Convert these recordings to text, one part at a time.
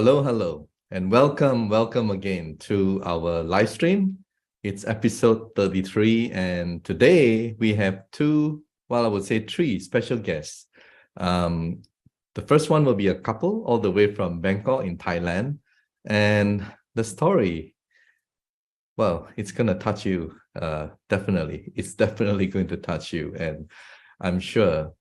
Hello, hello, and welcome again to our live stream. It's episode 33, and today we have I would say three special guests. The first one will be a couple all the way from Bangkok in Thailand, and the story, well, it's gonna touch you, definitely. It's definitely going to touch you, and I'm sure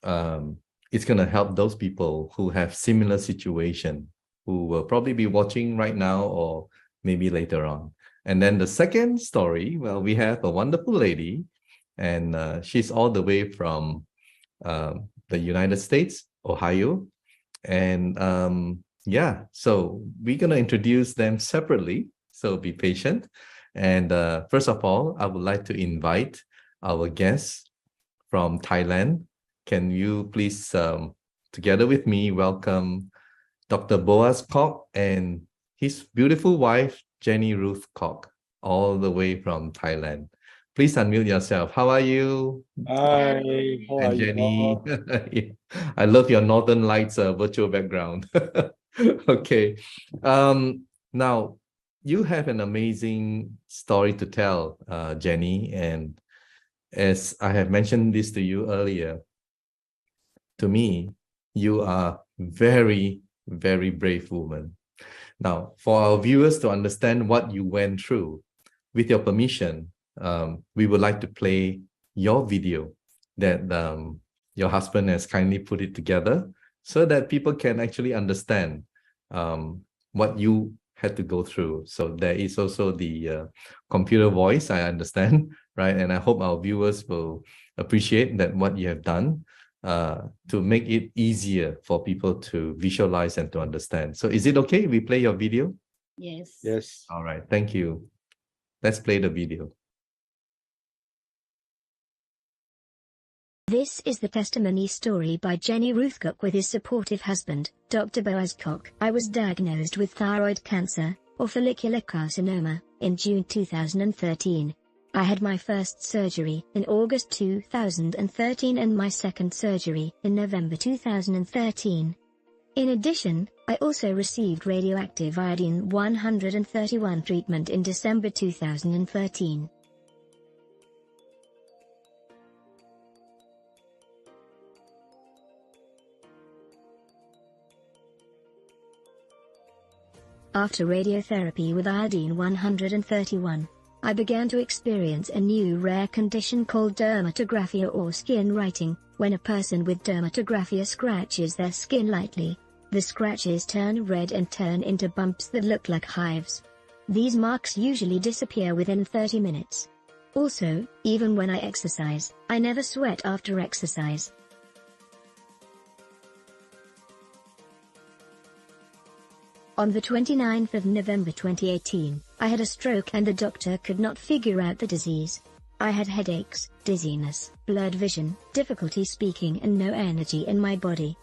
it's gonna help those people who have similar situation, who will probably be watching right now or maybe later on. And then the second story, well, we have a wonderful lady, and she's all the way from the United States, Ohio. And yeah, so we're going to introduce them separately. So be patient. And first of all, I would like to invite our guest from Thailand. Can you please, together with me, welcome Dr. Boaz Kok and his beautiful wife, Jenny Ruth Kok, all the way from Thailand. Please unmute yourself. How are you? Hi, how are you Jenny. all? I love your Northern Lights virtual background. Okay. Now, you have an amazing story to tell, Jenny. And as I have mentioned this to you earlier, to me, you are very, very brave woman. Now, for our viewers to understand what you went through, with your permission, we would like to play your video that your husband has kindly put it together so that people can actually understand what you had to go through. So there is also the computer voice, I understand, right? And I hope our viewers will appreciate that what you have done to make it easier for people to visualize and to understand. So is it okay if we play your video? Yes. All right, thank you. Let's play the video. This is the testimony story by Jenny Ruth Kok with his supportive husband, Dr. Boaz Kok. I was diagnosed with thyroid cancer, or follicular carcinoma, in June 2013. I had my first surgery in August 2013 and my second surgery in November 2013. In addition, I also received radioactive iodine-131 treatment in December 2013. After radiotherapy with iodine-131, I began to experience a new rare condition called dermatographia or skin writing. When a person with dermatographia scratches their skin lightly, the scratches turn red and turn into bumps that look like hives. These marks usually disappear within 30 minutes. Also, even when I exercise, I never sweat after exercise. On the 29th of November 2018, I had a stroke and the doctor could not figure out the disease. I had headaches, dizziness, blurred vision, difficulty speaking and no energy in my body.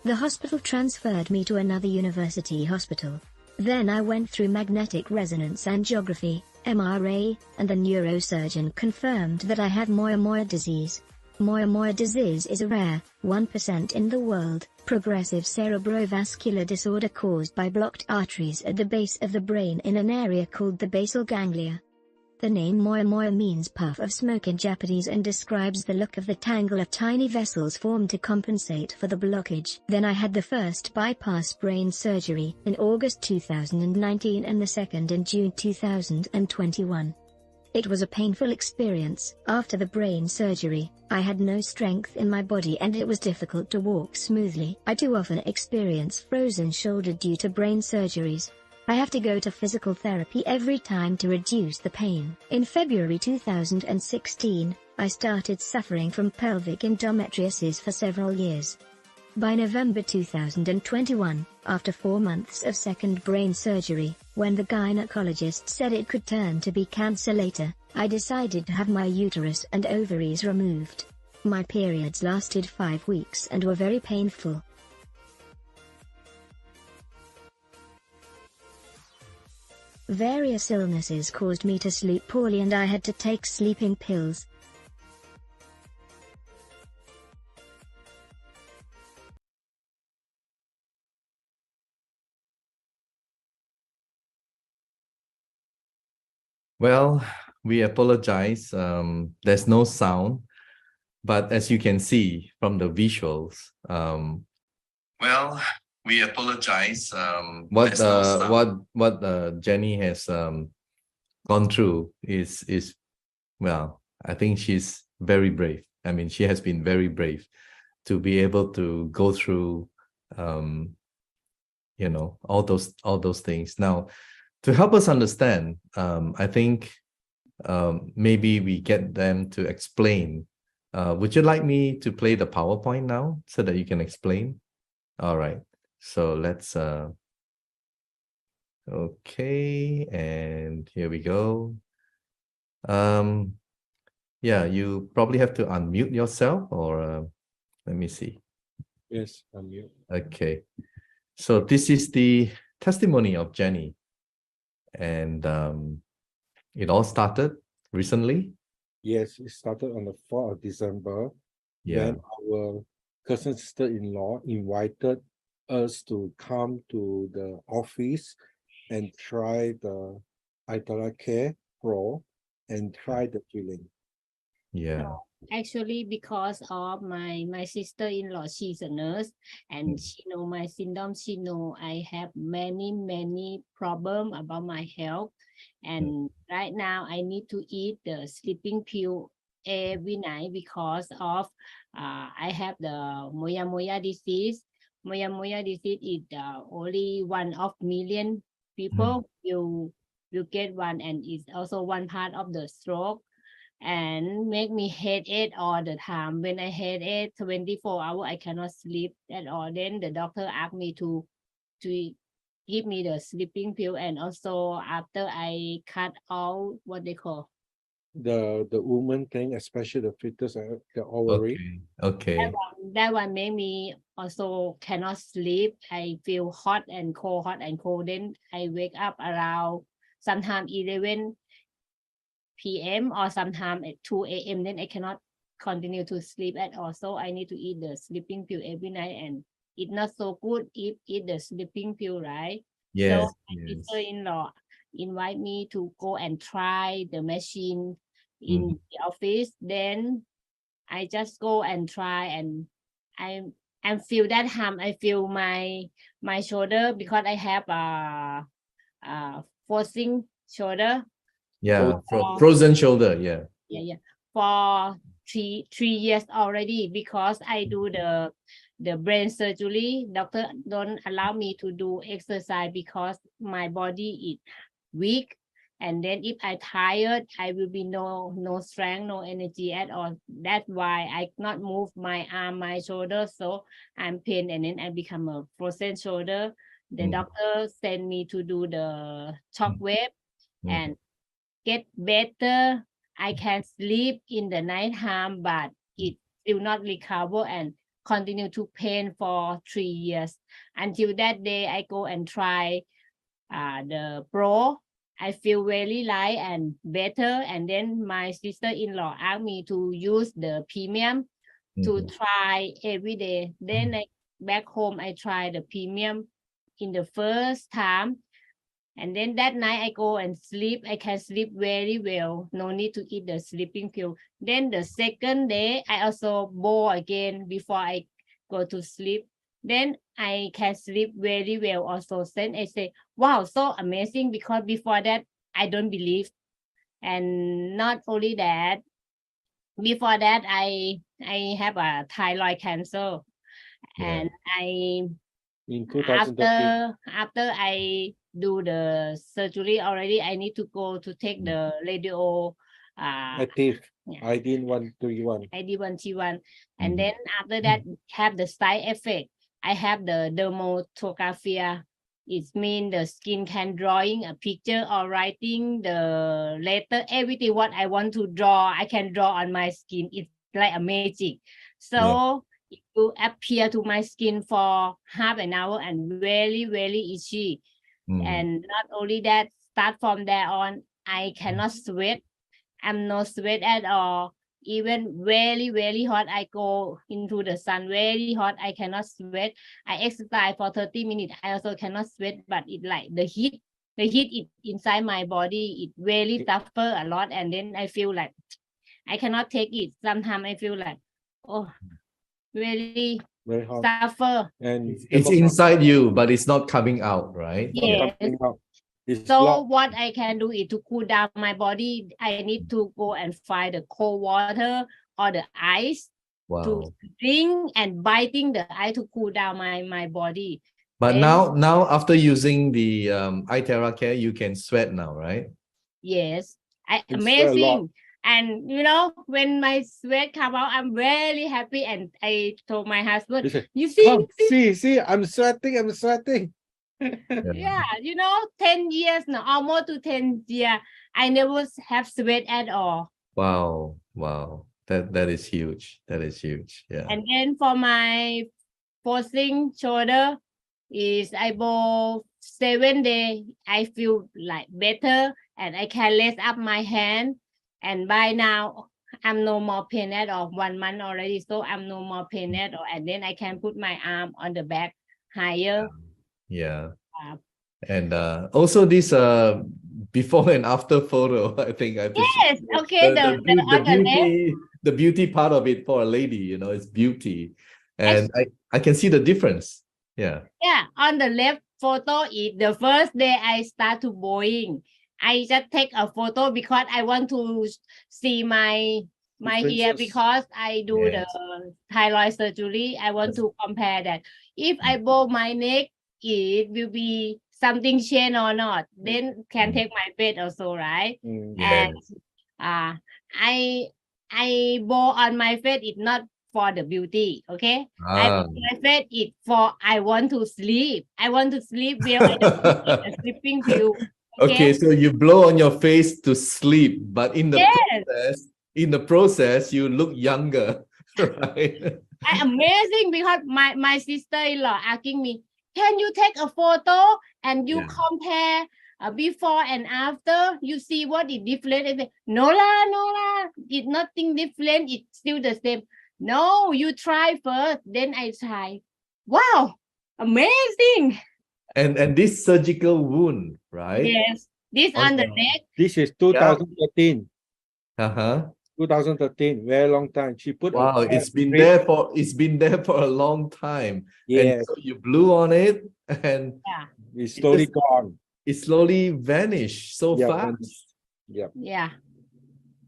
The hospital transferred me to another university hospital. Then I went through magnetic resonance angiography, MRA, and the neurosurgeon confirmed that I have Moyamoya disease. Moyamoya disease is a rare, 1% in the world, progressive cerebrovascular disorder caused by blocked arteries at the base of the brain in an area called the basal ganglia. The name Moyamoya means puff of smoke in Japanese and describes the look of the tangle of tiny vessels formed to compensate for the blockage. Then I had the first bypass brain surgery in August 2019 and the second in June 2021. It was a painful experience. After the brain surgery, I had no strength in my body and it was difficult to walk smoothly. I too often experience frozen shoulder due to brain surgeries. I have to go to physical therapy every time to reduce the pain. In February 2016, I started suffering from pelvic endometriosis for several years. By November 2021, after 4 months of second brain surgery, when the gynecologist said it could turn to be cancer later, I decided to have my uterus and ovaries removed. My periods lasted 5 weeks and were very painful. Various illnesses caused me to sleep poorly and I had to take sleeping pills. Well, we apologize. There's no sound, but as you can see from the visuals, well, we apologize. What Jenny has gone through is well, I think she's very brave. I mean, she has been very brave to be able to go through all those things. Now, to help us understand, I think maybe we get them to explain. Would you like me to play the PowerPoint now so that you can explain? All right. So let's okay, and here we go. Yeah, you probably have to unmute yourself, or let me see. Yes, unmute. Okay. So this is the testimony of Jenny, and it all started recently. Yes, it started on the 4th of December Yeah. when our cousin sister-in-law invited us to come to the office and try the iTeraCare Pro and try the filling. Yeah. Actually, because of my sister-in-law, she's a nurse, and she know my symptoms. She know I have many problem about my health, and right now I need to eat the sleeping pill every night because of I have the moya disease. Moya disease is only one of million people will get one, and it's also one part of the stroke, and make me headache all the time. When I headache 24 hours, I cannot sleep at all. Then the doctor asked me to give me the sleeping pill, and also after I cut out what they call The woman thing, especially the fetus and the ovary. Okay. that one made me also cannot sleep. I feel hot and cold. Then I wake up around sometimes 11 p.m. or sometimes at 2 a.m. Then I cannot continue to sleep at all. So I need to eat the sleeping pill every night, and it's not so good if eat the sleeping pill, right? So Yes. my Yes. sister-in-law invite me to go and try the machine in the office. Then I just go and try, and I feel that harm. I feel my shoulder because I have forcing shoulder. Yeah. Oh. Frozen shoulder. Yeah. Yeah. For three years already, because I do the brain surgery. Doctor don't allow me to do exercise because my body is weak, and then if I tired, I will be no strength, no energy at all. That's why I cannot move my arm, my shoulder, so I'm pain, and then I become a frozen shoulder. The doctor sent me to do the shock wave and get better. I can sleep in the night time, but it will not recover and continue to pain for 3 years. Until that day, I go and try the Pro. I feel very light and better. And then my sister-in-law asked me to use the premium to try every day. Then back home, I try the premium in the first time. And then that night I go and sleep. I can sleep very well. No need to eat the sleeping pill. Then the second day, I also bowl again before I go to sleep. Then I can sleep very well also. Then I say, wow, so amazing, because before that, I don't believe. And not only that, before that, I have a thyroid cancer. Yeah. And In 2013. after I do the surgery already, I need to go to take the radio Active. ID 131. ID1T1, and then after that have the side effect. I have the dermatographia. It means the skin can drawing a picture or writing the letter, everything what I want to draw, I can draw on my skin. It's like a magic. So it will appear to my skin for half an hour and very itchy. And not only that, start from there on, I cannot sweat. I'm no sweat at all. Even very hot, I go into the sun, very hot, I cannot sweat. I exercise for 30 minutes, I also cannot sweat, but it like the heat the heat inside my body, it really suffer a lot, and then I feel like I cannot take it. Sometimes I feel like, oh, really Very hot. suffer. And It's inside you, but it's not coming out, right? not Yes. coming out. It's So locked. what I can do is to cool down my body. I need to go and find the cold water or the ice to Wow. drink and biting the ice to cool down my body. But Then- now after using the iTeraCare, you can sweat now, right? Yes, Can sweat a lot. amazing. And you know, when my sweat come out, I'm really happy. And I told my husband, You say, you see, "Come, see, I'm sweating. yeah, you know, 10 years now, almost to 10 years, I never have sweat at all. Wow. That is huge. That is huge. Yeah. And then for my forcing shoulder is about 7 days, I feel like better and I can lift up my hand. And by now, I'm no more pain at all. 1 month already, so I'm no more pain at all. And then I can put my arm on the back higher. Yeah. Uh, And also this before and after photo, I think I have to show Yes, you. okay, The on the left. the beauty part of it for a lady, you know, it's beauty. And I can see the difference. Yeah. Yeah, on the left photo is the first day I start to Boeing. I just take a photo because I want to see my hair Differences. because I do Yes. the thyroid surgery. I want to compare that. If I bow my neck, it will be something change or not. Then can take my bed also, right? Mm. Yes. And I bow on my face. It's not for the beauty, okay? Ah. My face is for I want to sleep. I want to sleep well. I don't want to eat a sleeping pill. Okay, so you blow on your face to sleep, but in the Yes. process, you look younger, right? Amazing because my sister-in-law asking me, can you take a photo and you Yeah. compare before and after? You see what is different? I say, no lah, it's nothing different. It's still the same. No, you try first. Then I try. Wow, amazing. And this surgical wound, right? Yes, this on the neck. This is 2013. Uh-huh. 2013, very long time. She put Wow, it's been there for a long time. Yes. And so you blew on it and It's slowly just- gone. it slowly vanished so Yeah, fast. Yeah,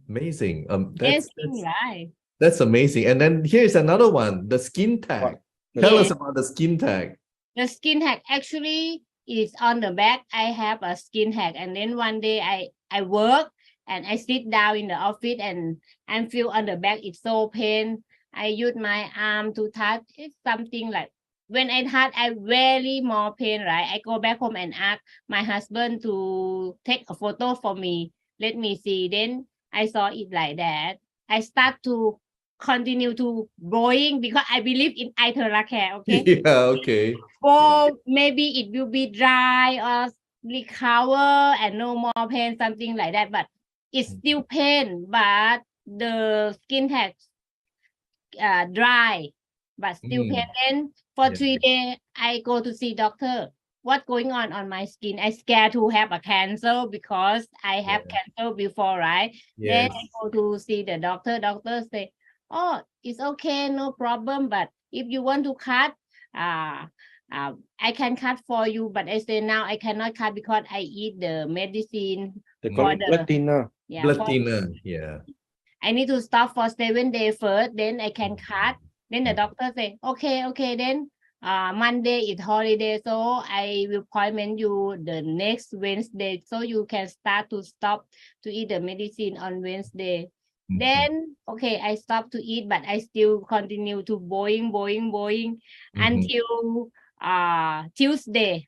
Amazing. amazing, right? That's amazing. And then here's another one, the skin tag. Tell us Yeah. about the skin tag. The skin hack actually is on the back. I have a skin hack, and then one day I work and I sit down in the office and I feel on the back it's so pain. I use my arm to touch. It's something like when I touch, I really more pain, right? I go back home and ask my husband to take a photo for me. Let me see. Then I saw it like that. I start to continue to growing because I believe in iTeraCare, okay? Yeah, okay. Or maybe it will be dry or recover and no more pain, something like that. But it's still pain, but the skin has dry, but still pain. Then for Yeah. 3 days, I go to see doctor. What's going on my skin? I scared to have a cancer because I have cancer before, right? Then Yes. I go to see the doctor. Doctor say, oh, it's okay, no problem. But if you want to cut, I can cut for you. But I say now I cannot cut because I eat the medicine. They call For it the- blood thinner. Yeah, Blood for- thinner. Yeah. I need to stop for 7 days first, then I can cut. Then the doctor say, okay, then Monday is holiday, so I will appointment you the next Wednesday, so you can start to stop to eat the medicine on Wednesday. Mhm. Then, okay, I stop to eat, but I still continue to boing until Tuesday.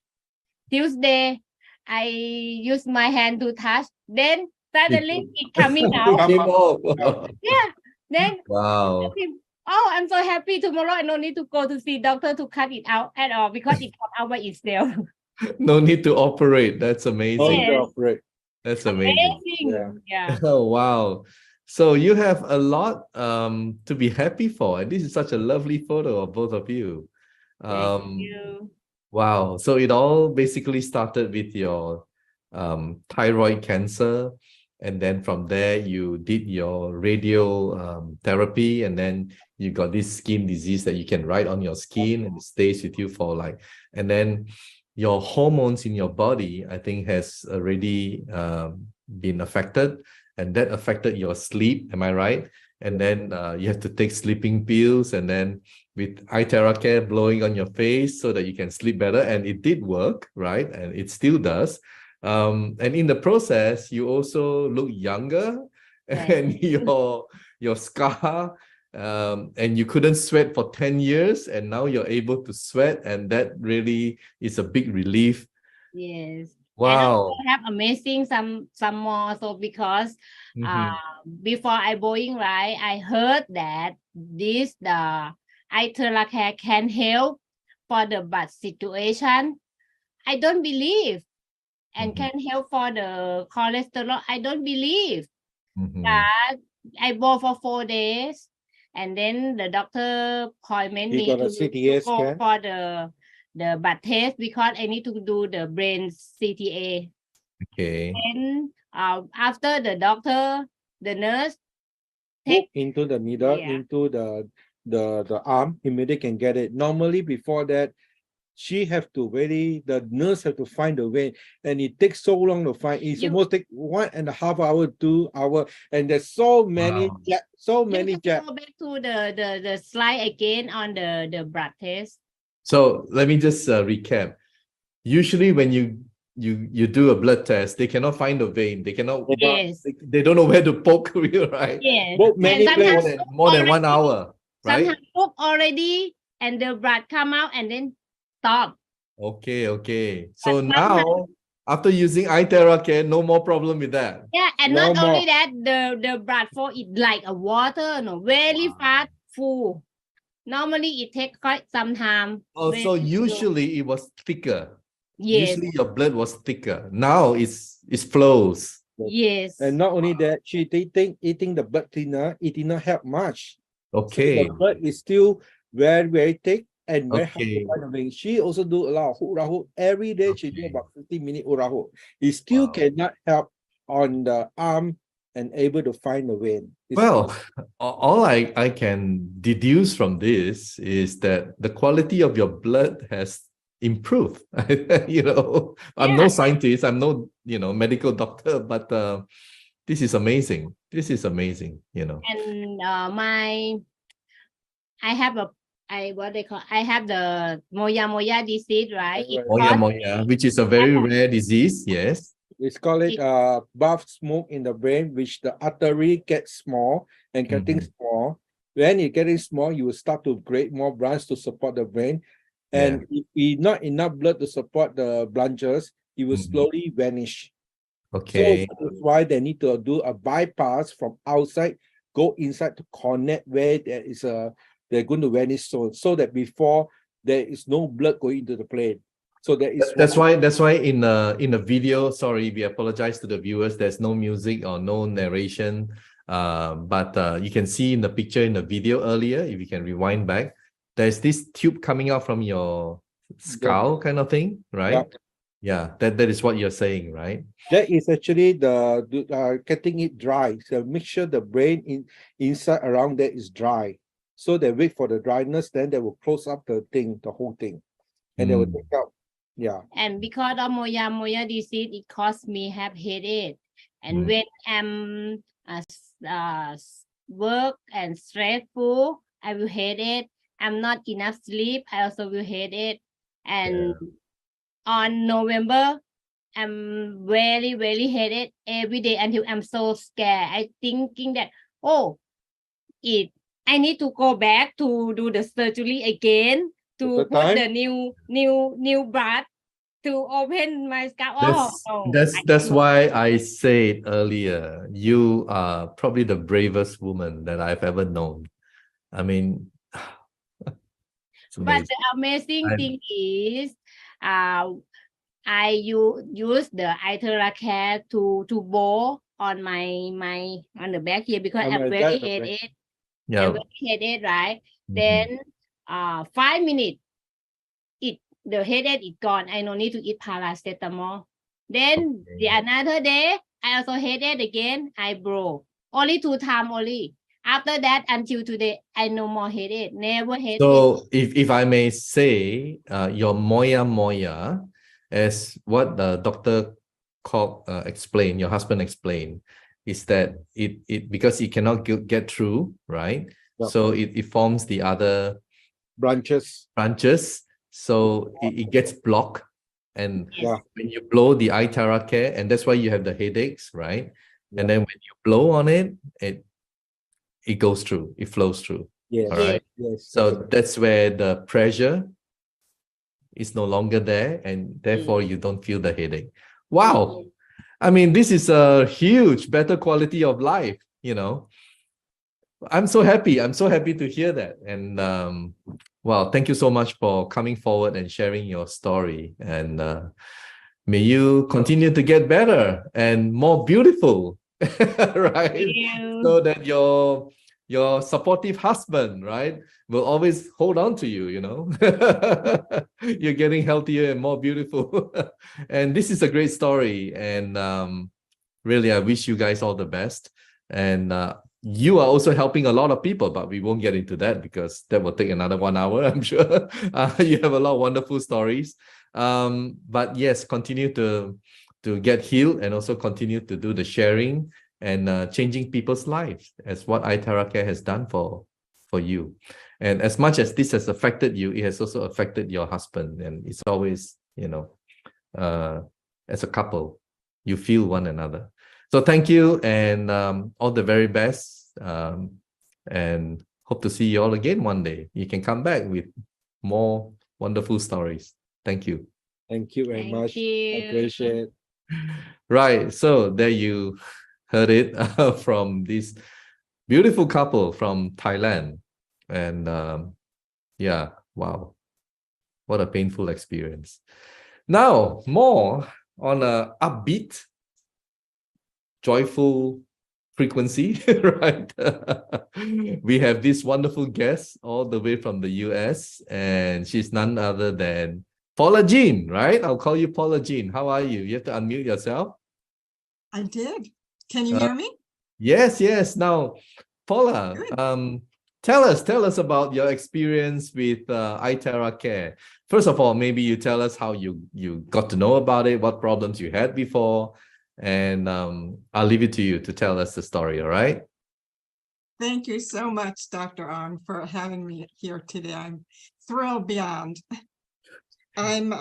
Tuesday, I use my hand to touch, then suddenly it coming out. Came off. Yeah. Then Wow. oh, I'm so happy. Tomorrow I don't need to go to see doctor to cut it out at all because it come out by itself. No need to operate. That's Oh, amazing. Yes. you operate. That's amazing. Amazing. Yeah. Oh, wow. So you have a lot to be happy for. And this is such a lovely photo of both of you. Thank you. Wow. So it all basically started with your thyroid cancer. And then from there, you did your radio therapy, and then you got this skin disease that you can write on your skin and it stays with you for like, and then your hormones in your body, I think, has already been affected, and that affected your sleep. Am I right? And then you have to take sleeping pills, and then with iTeraCare blowing on your face so that you can sleep better. And it did work, right? And it still does. And in the process, you also look younger, and your scar, and you couldn't sweat for 10 years, and now you're able to sweat, and that really is a big relief. Yes. Wow. And also have amazing some more. So because before I going, right, I heard that the iTeraCare can help for the bad situation. I don't believe. And can help for the cholesterol. I don't believe that. I bought for 4 days, and then the doctor appointment You me got a to CTA go scan? for the blood test because I need to do the brain CTA. Okay. And after the doctor, the nurse Hook take into the needle, Yeah. into the arm, immediately can get it. Normally before that, the nurse have to find the vein, and it takes so long to find. It's almost take 1.5 hours, 2 hours, and there's so many Wow. many you have to go back to the slide again on the blood test. So let me just recap. Usually when you do a blood test, they cannot find the vein. They cannot. Yes. They don't know where to poke you, right? Yes. Both many And places. sometimes More than 1 hour, right? sometimes book already, and the blood come out and then stop. Okay. So But now, after using iTeraCare, no more problem with that. Yeah, and No not only more. that, the blood flow is like a water, very Wow. fast, full. Normally it takes quite some time. Oh, so Very slow. usually it was thicker. Yes. Usually your blood was thicker. Now it flows. Yes. And not only that, she eating the blood thinner, it did not help much. Okay. So the blood is still very, very thick and very hard Okay. to find the vein. She also do a lot of hula hoop. Every day she do Okay. about 15-minute hula hoop. It still Wow. cannot help on the arm and able to find the vein. Well, all I can deduce from this is that the quality of your blood has improved. I'm no scientist, I'm no, medical doctor, but this is amazing. This is amazing, And I have I have the moya disease, right? It Moya, which is a very rare disease. Yes. It's called it buff smoke in the brain, which the artery gets small and getting small. When it getting small, you will start to create more branches to support the brain. And if not enough blood to support the branches, it will slowly vanish. Okay. So that's why they need to do a bypass from outside, go inside to connect where they're going to vanish so that before there is no blood going into the brain. So that's why in a video, sorry, we apologize to the viewers, there's no music or no narration, but you can see in the picture in the video earlier, if you can rewind back, there's this tube coming out from your skull kind of thing, right? Yeah, that is what you're saying, right? That is actually the getting it dry. So make sure the brain inside around there is dry. So they wait for the dryness, then they will close up the whole thing, and they will take out. Yeah. And because of moya disease, it caused me have headache. And when I'm work and stressful, I will headache. I'm not enough sleep, I also will headache. And on November, I'm very, very headache every day until I'm so scared. I thinking that, I need to go back to do the surgery again to put the new blood to open my scalp. That's why I said earlier, you are probably the bravest woman that I've ever known. I mean, but the amazing thing is, I use the iTeraCare to bow on on the back here because I'm very headache. Yeah. I'm very headache, right? Then 5 minutes, the headache is gone. I don't need to eat paracetamol. Then the Okay. another day, I also headache again. I broke. Only 2 times only. After that, until today, I no more headache. Never headache. So if I may say, your moya, as what the doctor explained, your husband explained, is that it because it cannot get through, right? Yeah. So it forms the other Branches. so it gets blocked, and Yeah. when you blow the iTeraCare, and that's why you have the headaches, right? Yeah. And then when you blow on it, it goes through, it flows through. Yes. All right. Yes. So that's where the pressure is no longer there, and therefore you don't feel the headache. Wow. I mean, this is a huge better quality of life, you know. I'm so happy. I'm so happy to hear that. And wow, thank you so much for coming forward and sharing your story. And may you continue to get better and more beautiful, right? So that your supportive husband, right, will always hold on to you, you know. You're getting healthier and more beautiful. And this is a great story. And really, I wish you guys all the best. And you are also helping a lot of people, but we won't get into that because that will take another 1 hour, I'm sure. You have a lot of wonderful stories. But yes, continue to get healed and also continue to do the sharing and changing people's lives, as what iTeraCare has done for you. And as much as this has affected you, it has also affected your husband. And it's always, you know, as a couple, you feel one another. So thank you, and all the very best. And hope to see you all again one day. You can come back with more wonderful stories. Thank you. Thank you very Thank much. you. I appreciate. Right. So there you heard it from this beautiful couple from Thailand. And yeah, wow. What a painful experience. Now, more on a upbeat, joyful frequency, right? We have this wonderful guest all the way from the US, and she's none other than Paula Jean, right? I'll call you Paula Jean. How are you? You have to unmute yourself. I did. Can you hear me? Yes. Now, Paula, Good. tell us about your experience with iTeraCare. First of all, maybe you tell us how you got to know about it, what problems you had before, and I'll leave it to you to tell us the story, all right? Thank you so much, Dr. Ong, for having me here today. I'm thrilled beyond. I'm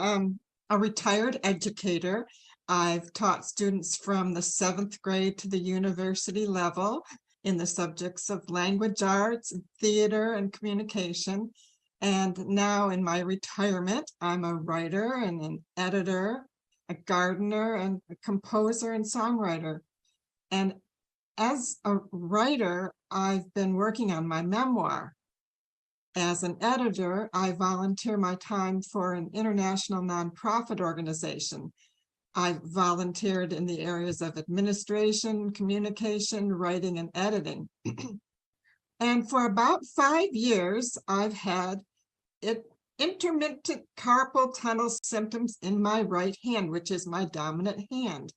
a retired educator. I've taught students from the 7th grade to the university level in the subjects of language arts, theater, and communication. And now in my retirement, I'm a writer and an editor, a gardener, and a composer and songwriter. And as a writer, I've been working on my memoir. As an editor, I volunteer my time for an international nonprofit organization. I volunteered in the areas of administration, communication, writing, and editing. And for about 5 years, I've had intermittent carpal tunnel symptoms in my right hand, which is my dominant hand,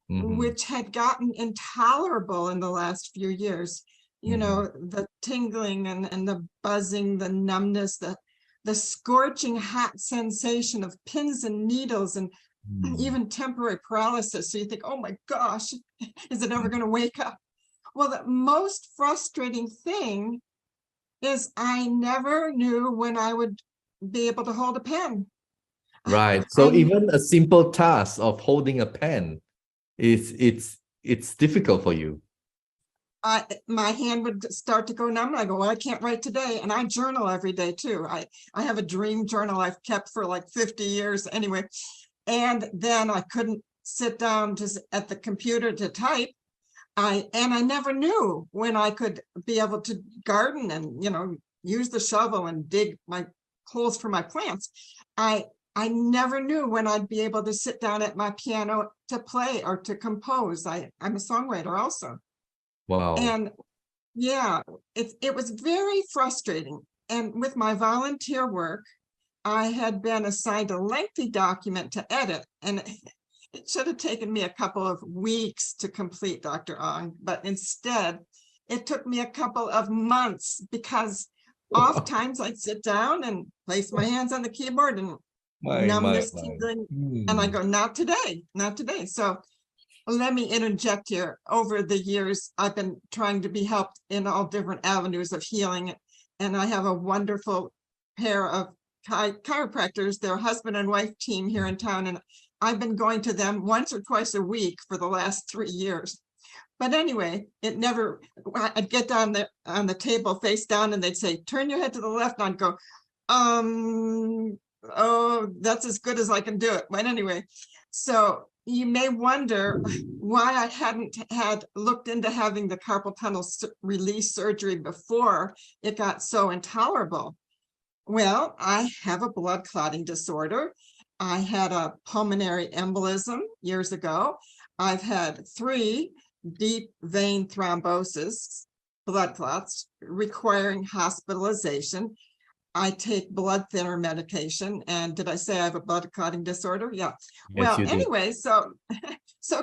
which had gotten intolerable in the last few years. You know, the tingling and the buzzing, the numbness, the scorching hot sensation of pins and needles, and even temporary paralysis. So you think, oh my gosh, is it ever going to wake up? Well, the most frustrating thing is I never knew when I would be able to hold a pen. Right. So even a simple task of holding a pen it's difficult for you. My hand would start to go numb. And I go, well, I can't write today. And I journal every day too. I have a dream journal I've kept for like 50 years anyway. And then I couldn't sit down at the computer to type. I never knew when I could be able to garden and, you know, use the shovel and dig my holes for my plants. I never knew when I'd be able to sit down at my piano to play or to compose. I'm a songwriter also. Wow. And yeah, it was very frustrating. And with my volunteer work, I had been assigned a lengthy document to edit. And It should have taken me a couple of weeks to complete, Dr. Ong, but instead it took me a couple of months because oftentimes I'd sit down and place my hands on the keyboard and numbness tingling, and I go, not today, not today. So let me interject here. Over the years, I've been trying to be helped in all different avenues of healing, and I have a wonderful pair of chiropractors, their husband and wife team here in town, and I've been going to them once or twice a week for the last 3 years. But anyway, it never, I'd get down there on the table face down and they'd say, turn your head to the left. And I'd go, oh, that's as good as I can do it. But anyway, so you may wonder why I hadn't looked into having the carpal tunnel release surgery before it got so intolerable. Well, I have a blood clotting disorder. I had a pulmonary embolism years ago. I've had 3 deep vein thrombosis, blood clots, requiring hospitalization. I take blood thinner medication. And did I say I have a blood clotting disorder? Yeah. Yes, Well, anyway, so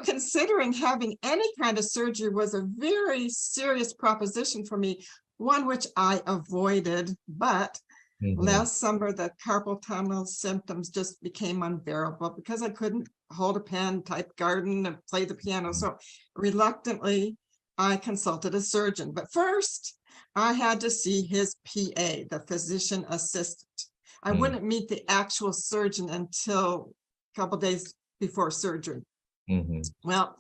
considering having any kind of surgery was a very serious proposition for me, one which I avoided, but last summer, the carpal tunnel symptoms just became unbearable because I couldn't hold a pen, type garden, and play the piano. So reluctantly, I consulted a surgeon. But first, I had to see his PA, the physician assistant. I wouldn't meet the actual surgeon until a couple days before surgery. Well,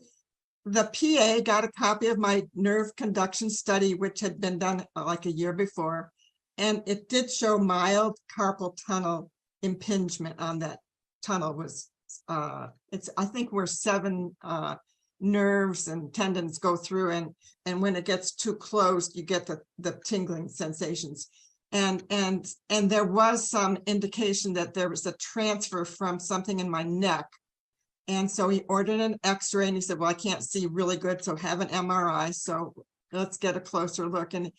the PA got a copy of my nerve conduction study, which had been done like a year before. And it did show mild carpal tunnel impingement on that tunnel. Was it's, I think, where 7 nerves and tendons go through, and when it gets too closed, you get the tingling sensations. And there was some indication that there was a transfer from something in my neck. And so he ordered an X-ray, and he said, well, I can't see really good, so have an MRI. So let's get a closer look. And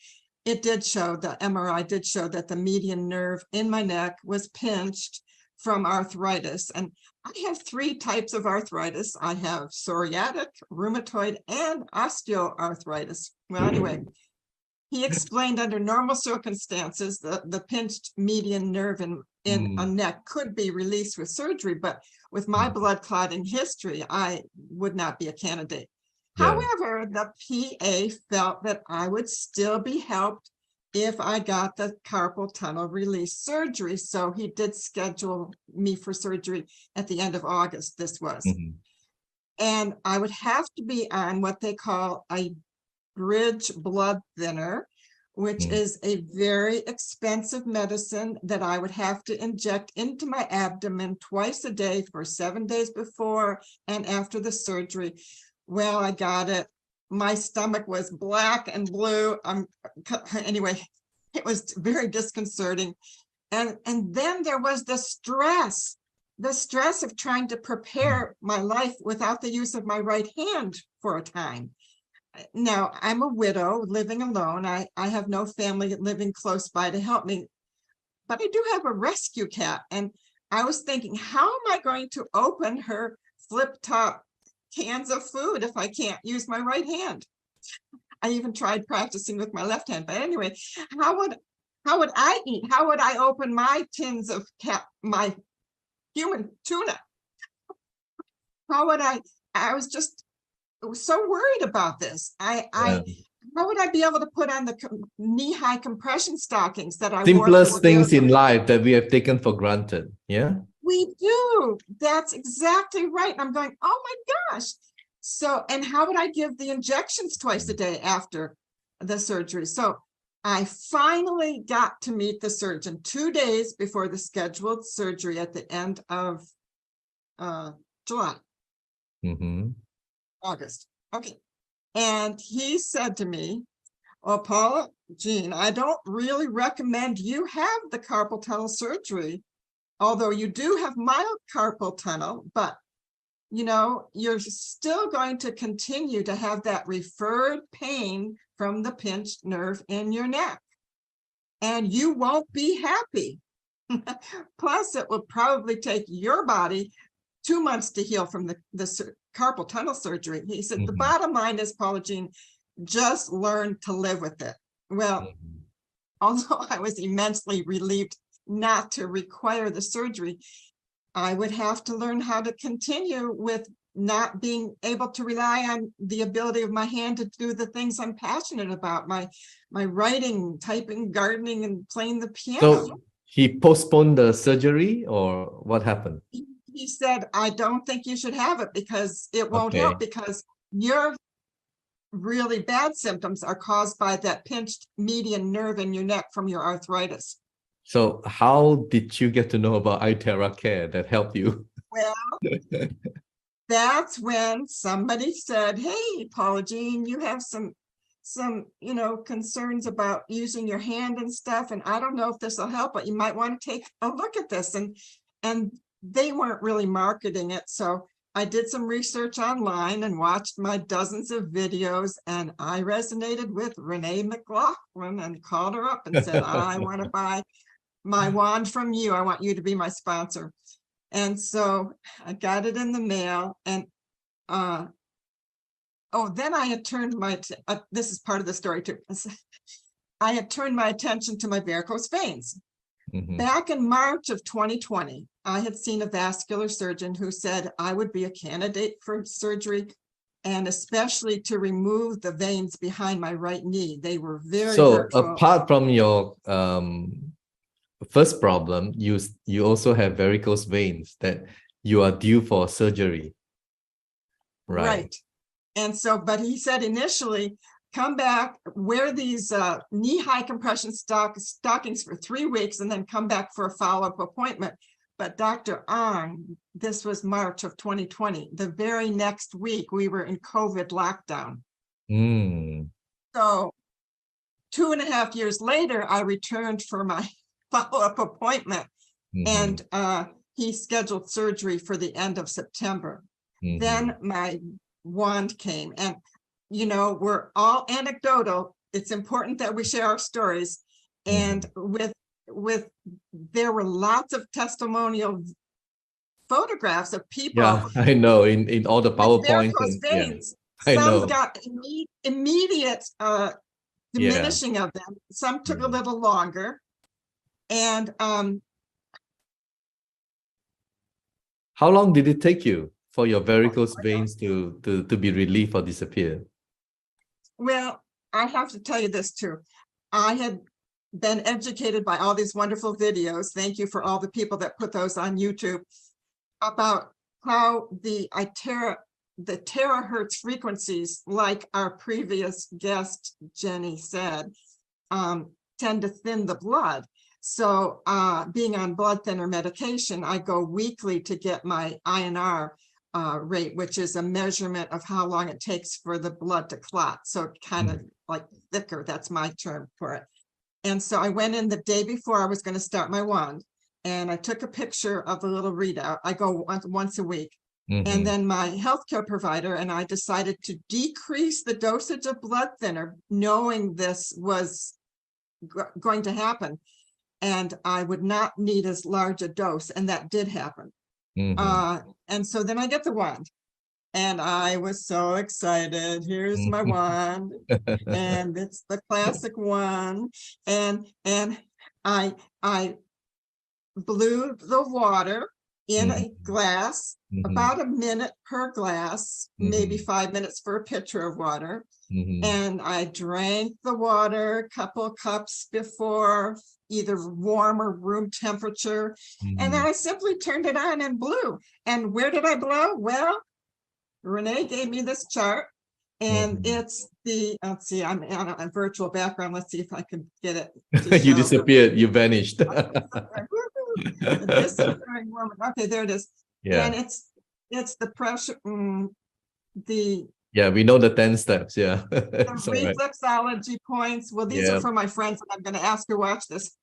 it did show, the MRI did show that the median nerve in my neck was pinched from arthritis. And I have 3 types of arthritis. I have psoriatic, rheumatoid, and osteoarthritis. Well, anyway, he explained under normal circumstances, the pinched median nerve in a neck could be released with surgery, but with my blood clotting history, I would not be a candidate. However, the PA felt that I would still be helped if I got the carpal tunnel release surgery. So he did schedule me for surgery at the end of August, this was. And I would have to be on what they call a bridge blood thinner, which is a very expensive medicine that I would have to inject into my abdomen twice a day for 7 days before and after the surgery. Well, I got it. My stomach was black and blue. Anyway, it was very disconcerting. And then there was the stress of trying to prepare my life without the use of my right hand for a time. Now, I'm a widow living alone. I have no family living close by to help me, but I do have a rescue cat. And I was thinking, how am I going to open her flip top cans of food if I can't use my right hand? I even tried practicing with my left hand. But anyway, how would I eat? How would I open my tins of my human tuna? How would I was just so worried about this. How would I be able to put on the knee-high compression stockings that I wore? Simplest things in life that we have taken for granted. Yeah. We do. That's exactly right. I'm going, oh my gosh. So, and how would I give the injections twice a day after the surgery? So I finally got to meet the surgeon 2 days before the scheduled surgery at the end of July. August. Okay. And he said to me, well, Paula, Jean, I don't really recommend you have the carpal tunnel surgery, although you do have mild carpal tunnel, but you know, you're still going to continue to have that referred pain from the pinched nerve in your neck. And you won't be happy. Plus, it will probably take your body 2 months to heal from the carpal tunnel surgery. He said, the bottom line is, Paula Jean, just learn to live with it. Well, although I was immensely relieved not to require the surgery, I would have to learn how to continue with not being able to rely on the ability of my hand to do the things I'm passionate about, my writing, typing, gardening, and playing the piano. So he postponed the surgery, or what happened? He said, I don't think you should have it because it won't help, because your really bad symptoms are caused by that pinched median nerve in your neck from your arthritis. So how did you get to know about iTeraCare that helped you? Well, that's when somebody said, hey, Paula Jean, you have some concerns about using your hand and stuff, and I don't know if this will help, but you might want to take a look at this. And they weren't really marketing it, so I did some research online and watched my dozens of videos, and I resonated with Renee McLaughlin and called her up and said, I want to buy my wand from you. I want you to be my sponsor. And so I got it in the mail, and then I had turned this is part of the story too. I had turned my attention to my varicose veins. Back in March of 2020, I had seen a vascular surgeon who said I would be a candidate for surgery, and especially to remove the veins behind my right knee. They were very hurtful. Apart from your first problem, you also have varicose veins that you are due for surgery. Right. And so, but he said initially, come back, wear these knee-high compression stockings for 3 weeks, and then come back for a follow-up appointment. But Dr. Ong, this was March of 2020. The very next week, we were in COVID lockdown. So 2.5 years later, I returned for my follow-up appointment, and he scheduled surgery for the end of September. Then my wand came, and we're all anecdotal. It's important that we share our stories. And there were lots of testimonial photographs of people. Yeah, I know, in all the PowerPoints. Veins. I know. Some got immediate diminishing of them. Some took a little longer. And how long did it take you for your varicose veins to be relieved or disappear? Well, I have to tell you this too. I had been educated by all these wonderful videos. Thank you for all the people that put those on YouTube, about how the terahertz frequencies, like our previous guest Jenny said, tend to thin the blood. So being on blood thinner medication, I go weekly to get my INR rate, which is a measurement of how long it takes for the blood to clot. So kind of like thicker, that's my term for it. And so I went in the day before I was going to start my wand, and I took a picture of the little readout. I go once a week. And then my healthcare provider and I decided to decrease the dosage of blood thinner, knowing this was going to happen, and I would not need as large a dose, and that did happen. And so then I get the wand, and I was so excited. Here's my wand, and it's the classic one. And I blew the water in a glass, about a minute per glass, maybe 5 minutes for a pitcher of water. And I drank the water a couple cups before, either warm or room temperature. And then I simply turned it on and blew. And where did I blow? Well, Renee gave me this chart, and it's the, let's see, I'm on a virtual background. Let's see if I can get it. You disappeared, you vanished. Okay, there it is. Yeah. And it's the pressure, yeah, we know the 10 steps. Yeah. the reflexology points. Well, these are for my friends, and I'm going to ask her watch this.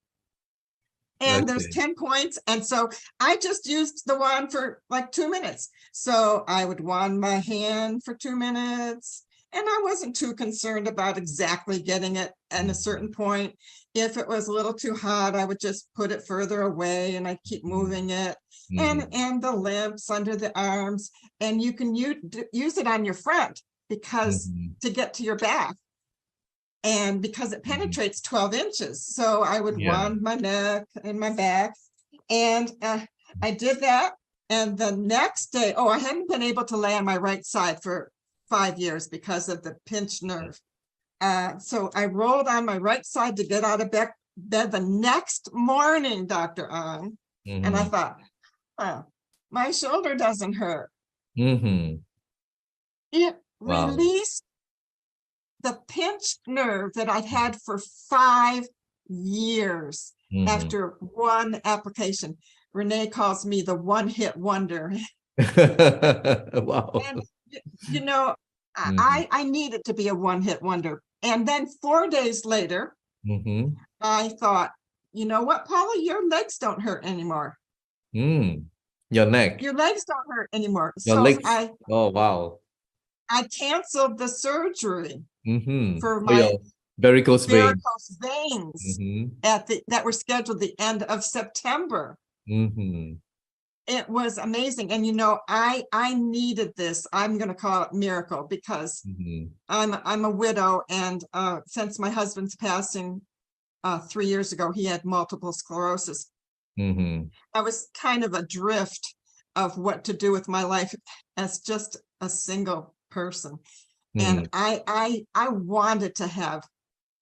And there's 10 points. And so I just used the wand for like 2 minutes. So I would wand my hand for 2 minutes, And I wasn't too concerned about exactly getting it at a certain point. If it was a little too hot, I would just put it further away and I'd keep moving it. And the lymphs under the arms, and you can use it on your front because to get to your back. And because it penetrates 12 inches. So I would wand my neck and my back. And I did that. And the next day, I hadn't been able to lay on my right side for 5 years because of the pinched nerve. So I rolled on my right side to get out of bed the next morning, Dr. Ong. And I thought, my shoulder doesn't hurt. It released the pinched nerve that I'd had for 5 years after one application. Renee calls me the one-hit wonder. Wow. And, you know, I needed to be a one-hit wonder. And then 4 days later, I thought, you know what, Paula, your legs don't hurt anymore. Your neck. Your legs don't hurt anymore. Your so legs. I canceled the surgery for my your varicose veins that were scheduled the end of September. It was amazing. And, you know, I needed this. I'm going to call it miracle because I'm a widow. And since my husband's passing 3 years ago, he had multiple sclerosis. I was kind of adrift of what to do with my life as just a single person. And I wanted to have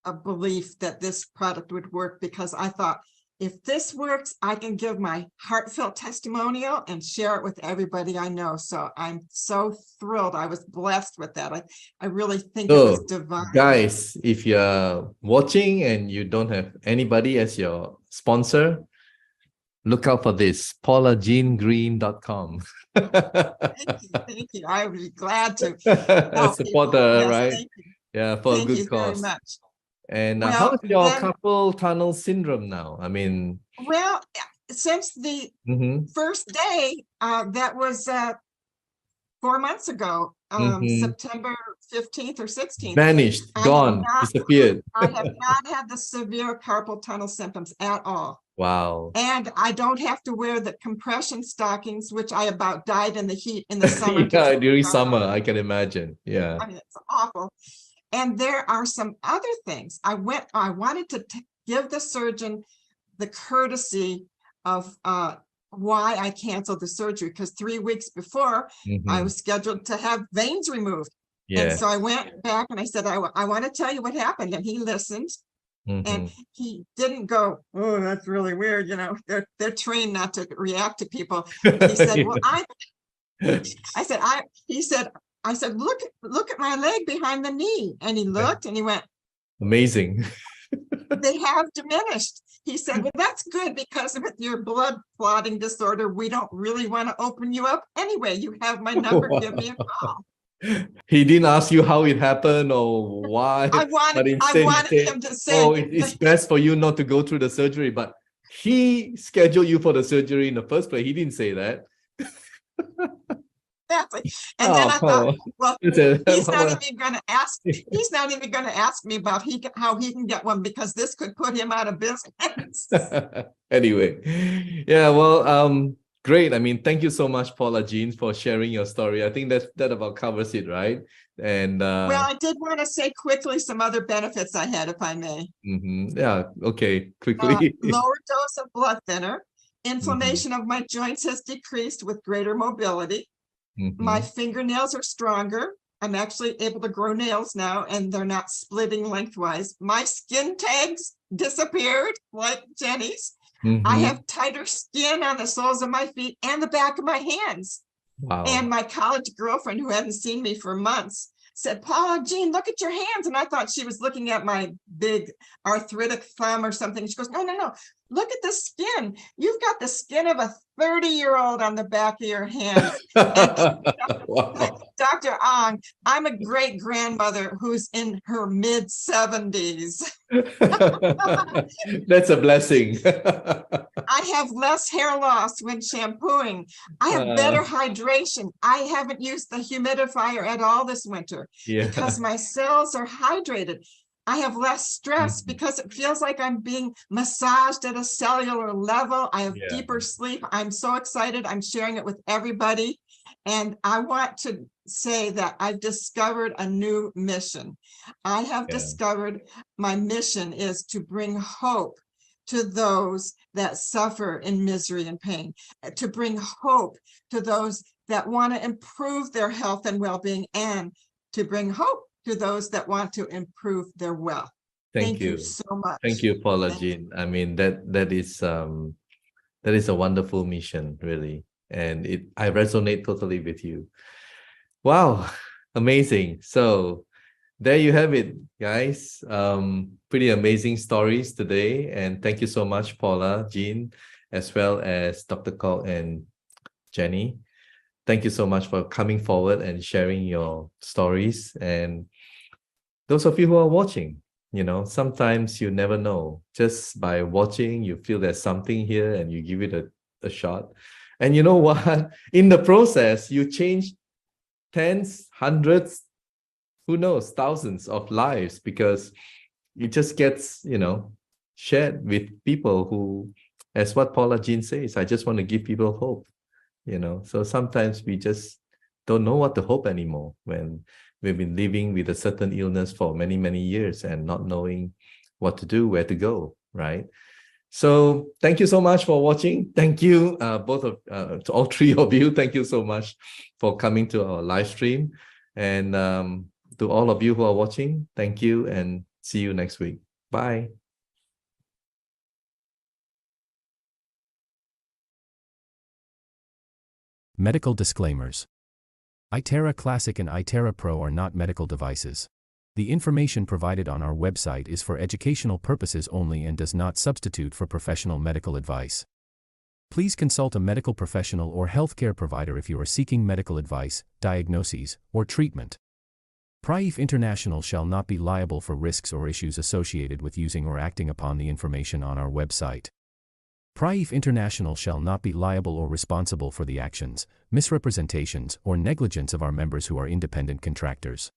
a belief that this product would work because I thought, if this works, I can give my heartfelt testimonial and share it with everybody I know. So I'm so thrilled. I was blessed with that. I really think it was divine. Guys, if you're watching and you don't have anybody as your sponsor, look out for this, paulajeangreen.com. Thank you. I would be glad to support her, right? Thank you. Yeah, for a good cause. Very much. And how's your carpal tunnel syndrome now? I mean, well, since the first day, that was 4 months ago, September 15th or 16th. Vanished, gone, disappeared. I have not had the severe carpal tunnel symptoms at all. Wow. And I don't have to wear the compression stockings, which I about died in the heat in the summer. Yeah, during summer, I can imagine. Yeah. I mean, it's awful. And there are some other things. I wanted to give the surgeon the courtesy of why I canceled the surgery, because 3 weeks before I was scheduled to have veins removed. And so I went back and I said, I want to tell you what happened. And he listened. And he didn't go, oh, that's really weird. You know, they're trained not to react to people. He said, well, he said, look at my leg behind the knee. And he looked and he went, amazing. They have diminished. He said, well, that's good because with your blood clotting disorder, we don't really want to open you up. Anyway, you have my number. Wow. Give me a call. He didn't ask you how it happened or why. I wanted him to say, oh, it's best for you not to go through the surgery, but he scheduled you for the surgery in the first place. He didn't say that. Exactly. And then I thought, well, he's not even going to ask me about how he can get one because this could put him out of business. Anyway, yeah, well, great. I mean, thank you so much, Paula Jean, for sharing your story. I think that about covers it, right? And well, I did want to say quickly some other benefits I had, if I may. Yeah, okay, quickly. Lower dose of blood thinner. Inflammation of my joints has decreased with greater mobility. My fingernails are stronger. I'm actually able to grow nails now, and they're not splitting lengthwise. My skin tags disappeared like Jenny's. I have tighter skin on the soles of my feet and the back of my hands. Wow. And my college girlfriend, who hadn't seen me for months, said, Paula Jean, look at your hands. And I thought she was looking at my big arthritic thumb or something. She goes, no, look at the skin. You've got the skin of a 30-year-old on the back of your hands. Wow. Dr. long. I'm a great grandmother who's in her mid 70s. That's a blessing. I have less hair loss when shampooing. I have better hydration. I haven't used the humidifier at all this winter Yeah. because my cells are hydrated. I have less stress Mhm. because it feels like I'm being massaged at a cellular level. I have Yeah. deeper sleep. I'm so excited. I'm sharing it with everybody. And I want to say that I've discovered a new mission. I have Yeah. discovered my mission is to bring hope to those that suffer in misery and pain, to bring hope to those that want to improve their health and well-being, and to bring hope to those that want to improve their wealth. Thank you. so much. Thank you, Paula Thank you. Jean. I mean, that is a wonderful mission, really. And I resonate totally with you. Wow, amazing. So there you have it, guys. Pretty amazing stories today. And thank you so much, Paula, Jean, as well as Dr. Kok and Jenny. Thank you so much for coming forward and sharing your stories. And those of you who are watching, sometimes you never know. Just by watching, you feel there's something here and you give it a shot. And you know what? In the process, you change tens, hundreds, who knows, thousands of lives, because it just gets, shared with people who, as what Paula Jean says, I just want to give people hope, So sometimes we just don't know what to hope anymore when we've been living with a certain illness for many, many years and not knowing what to do, where to go, right? So thank you so much for watching. Thank you, to all three of you. Thank you so much for coming to our live stream. And to all of you who are watching, thank you and see you next week. Bye. Medical disclaimers. iTera Classic and iTera Pro are not medical devices. The information provided on our website is for educational purposes only and does not substitute for professional medical advice. Please consult a medical professional or healthcare provider if you are seeking medical advice, diagnoses, or treatment. Prife International shall not be liable for risks or issues associated with using or acting upon the information on our website. Prife International shall not be liable or responsible for the actions, misrepresentations, or negligence of our members who are independent contractors.